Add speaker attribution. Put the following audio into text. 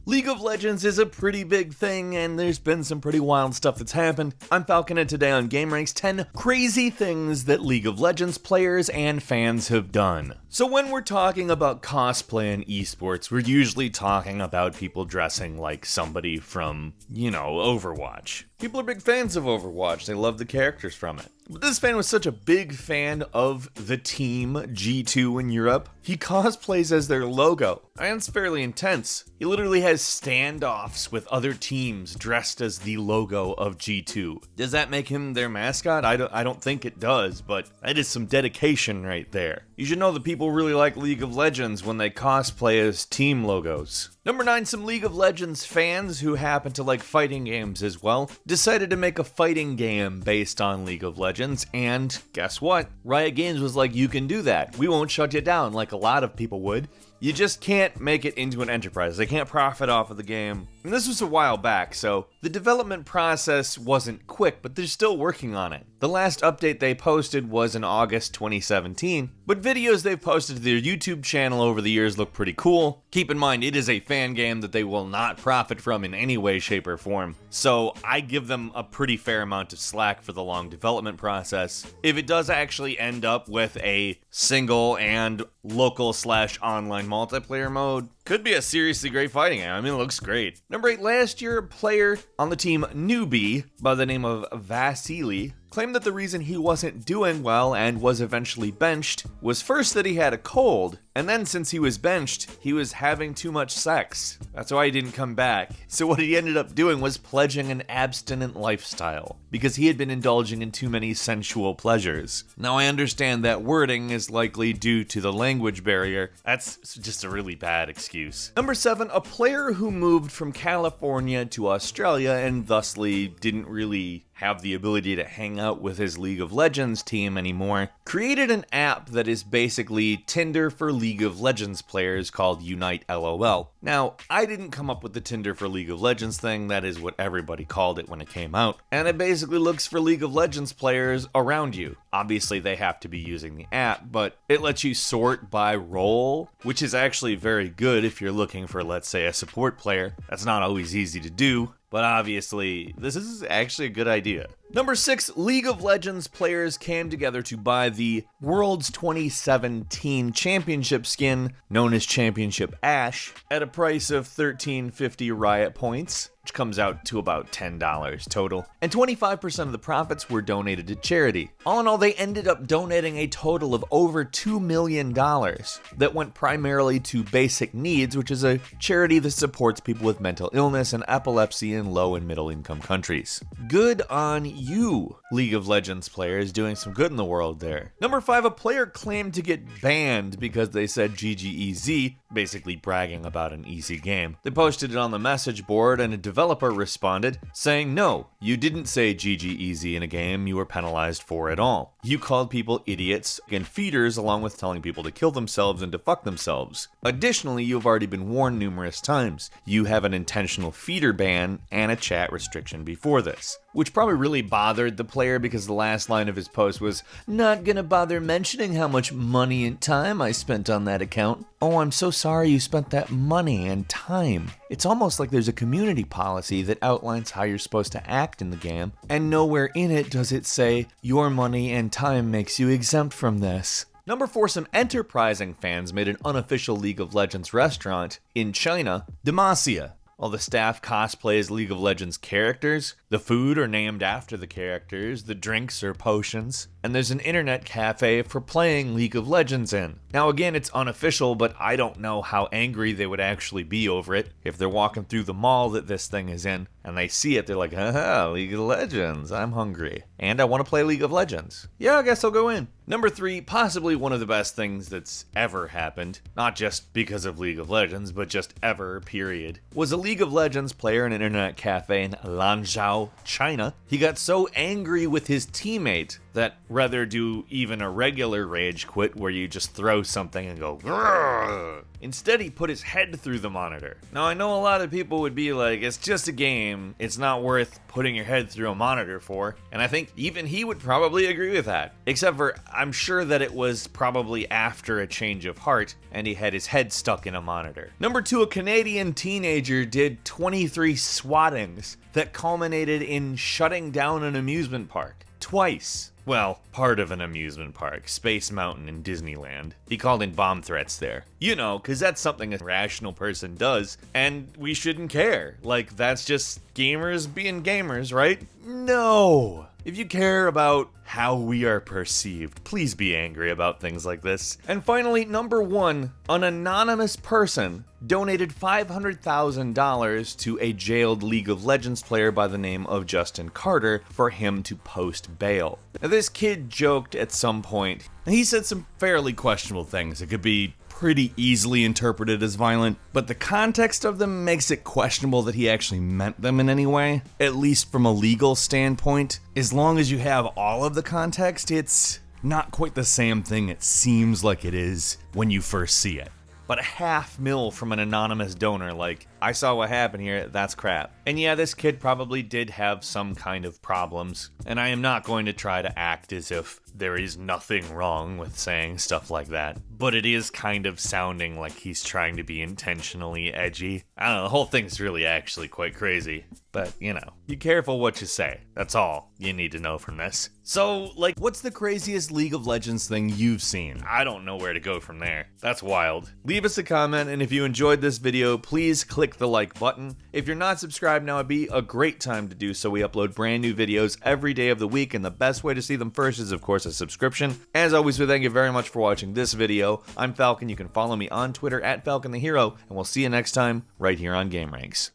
Speaker 1: League of Legends is a pretty big thing, and there's been some pretty wild stuff that's happened. I'm Falcon, and today on GameRanks, 10 crazy things that League of Legends players and fans have done. So when we're talking about cosplay and esports, we're usually talking about people dressing like somebody from, Overwatch. People are big fans of Overwatch, they love the characters from it. But this fan was such a big fan of the team G2 in Europe, he cosplays as their logo, and it's fairly intense. He literally has standoffs with other teams dressed as the logo of G2. Does that make him their mascot? I don't think it does, but that is some dedication right there. You should know that people really like League of Legends when they cosplay as team logos. Number 9, some League of Legends fans who happen to like fighting games as well decided to make a fighting game based on League of Legends, and guess what? Riot Games was like, you can do that. We won't shut you down like a lot of people would. You just can't make it into an enterprise. They can't profit off of the game. And this was a while back, so the development process wasn't quick, but they're still working on it. The last update they posted was in August 2017, but videos they've posted to their YouTube channel over the years look pretty cool. Keep in mind, it is a fan game that they will not profit from in any way, shape, or form, so I give them a pretty fair amount of slack for the long development process. If it does actually end up with a single and local/online multiplayer mode, could be a seriously great fighting game. I mean, it looks great. Number 8, last year, a player on the team Newbie by the name of Vasily claimed that the reason he wasn't doing well and was eventually benched was first that he had a cold, and then since he was benched, he was having too much sex. That's why he didn't come back. So what he ended up doing was pledging an abstinent lifestyle, because he had been indulging in too many sensual pleasures. Now I understand that wording is likely due to the language barrier. That's just a really bad excuse. Number 7, a player who moved from California to Australia and thusly didn't really have the ability to hang out with his League of Legends team anymore, created an app that is basically Tinder for League of Legends players called Unite LOL. Now, I didn't come up with the Tinder for League of Legends thing, that is what everybody called it when it came out, and it basically looks for League of Legends players around you. Obviously, they have to be using the app, but it lets you sort by role, which is actually very good if you're looking for, let's say, a support player. That's not always easy to do, but obviously, this is actually a good idea. Number 6, League of Legends players came together to buy the World's 2017 Championship skin, known as Championship Ash, at a price of $13.50 Riot points, which comes out to about $10 total, and 25% of the profits were donated to charity. All in all, they ended up donating a total of over $2 million that went primarily to Basic Needs, which is a charity that supports people with mental illness and epilepsy in low and middle income countries. Good on you, League of Legends players, doing some good in the world there. Number 5, a player claimed to get banned because they said GGEZ, basically bragging about an easy game. They posted it on the message board, and a developer responded saying, no, you didn't say GGEZ in a game you were penalized for at all. You called people idiots and feeders along with telling people to kill themselves and to fuck themselves. Additionally, you have already been warned numerous times. You have an intentional feeder ban and a chat restriction before this, which probably really bothered the player because the last line of his post was, not gonna bother mentioning how much money and time I spent on that account. Oh, I'm so sorry you spent that money and time. It's almost like there's a community policy that outlines how you're supposed to act in the game, and nowhere in it does it say, your money and time makes you exempt from this. Number 4, some enterprising fans made an unofficial League of Legends restaurant in China, Demacia. All the staff cosplays League of Legends characters, the food are named after the characters, the drinks are potions, and there's an internet cafe for playing League of Legends in. Now again, it's unofficial, but I don't know how angry they would actually be over it. If they're walking through the mall that this thing is in, and they see it, they're like, haha, League of Legends, I'm hungry. And I want to play League of Legends. Yeah, I guess I'll go in. Number 3, possibly one of the best things that's ever happened, not just because of League of Legends, but just ever, period, was a League of Legends player in an internet cafe in Lanzhou, China. He got so angry with his teammate that rather do even a regular rage quit where you just throw something and go grrr. Instead, he put his head through the monitor. Now, I know a lot of people would be like, it's just a game, it's not worth putting your head through a monitor for, and I think even he would probably agree with that. Except for, I'm sure that it was probably after a change of heart, and he had his head stuck in a monitor. Number 2, a Canadian teenager did 23 swattings that culminated in shutting down an amusement park. Twice. Well, part of an amusement park, Space Mountain in Disneyland. He called in bomb threats there. You know, because that's something a rational person does, and we shouldn't care. Like, that's just gamers being gamers, right? No! If you care about how we are perceived, please be angry about things like this. And finally, number 1, an anonymous person donated $500,000 to a jailed League of Legends player by the name of Justin Carter for him to post bail. Now, this kid joked at some point, and he said some fairly questionable things. It could be pretty easily interpreted as violent, but the context of them makes it questionable that he actually meant them in any way, at least from a legal standpoint. As long as you have all of the context, it's not quite the same thing it seems like it is when you first see it. But $500,000 from an anonymous donor, like, I saw what happened here, that's crap. And yeah, this kid probably did have some kind of problems, and I am not going to try to act as if there is nothing wrong with saying stuff like that. But it is kind of sounding like he's trying to be intentionally edgy. I don't know, the whole thing's really actually quite crazy. But, you know, be careful what you say. That's all you need to know from this. So, like, what's the craziest League of Legends thing you've seen? I don't know where to go from there. That's wild. Leave us a comment, and if you enjoyed this video, please click the like button. If you're not subscribed now, it'd be a great time to do so. We upload brand new videos every day of the week, and the best way to see them first is, of course, a subscription. As always, we thank you very much for watching this video. I'm Falcon. You can follow me on Twitter at FalconTheHero, and we'll see you next time right here on GameRanks.